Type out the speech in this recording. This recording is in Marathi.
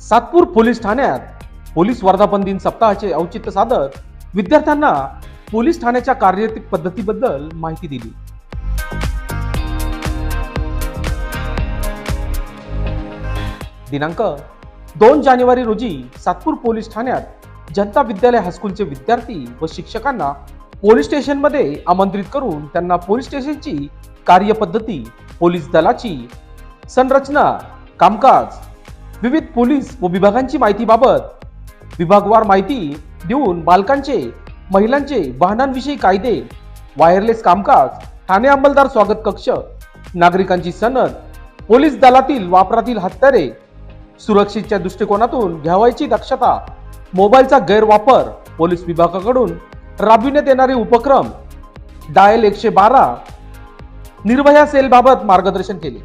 सातपूर पोलीस ठाण्यात पोलीस वर्धापन दिन सप्ताहाचे औचित्य साधत विद्यार्थ्यांना पोलीस ठाण्याच्या कार्यरत पद्धतीबद्दल माहिती दिली। दिनांक 2 जानेवारी रोजी सातपूर पोलीस ठाण्यात जनता विद्यालय हायस्कूलचे विद्यार्थी व शिक्षकांना पोलीस स्टेशनमध्ये आमंत्रित करून त्यांना पोलीस स्टेशनची कार्यपद्धती, पोलीस दलाची संरचना, कामकाज, विविध पोलीस व विभागांची माहितीबाबत विभागवार माहिती देऊन बालकांचे, महिलांचे, वाहनांविषयी कायदे, वायरलेस कामकाज, ठाणे अंमलदार स्वागत कक्ष, नागरिकांची सनद, पोलीस दलातील वापरातील हत्यारे, सुरक्षेच्या दृष्टिकोनातून घ्यावयाची दक्षता, मोबाईलचा गैरवापर, पोलीस विभागाकडून राबविण्यात येणारे उपक्रम, डायल 112, निर्भया सेल बाबत मार्गदर्शन केले।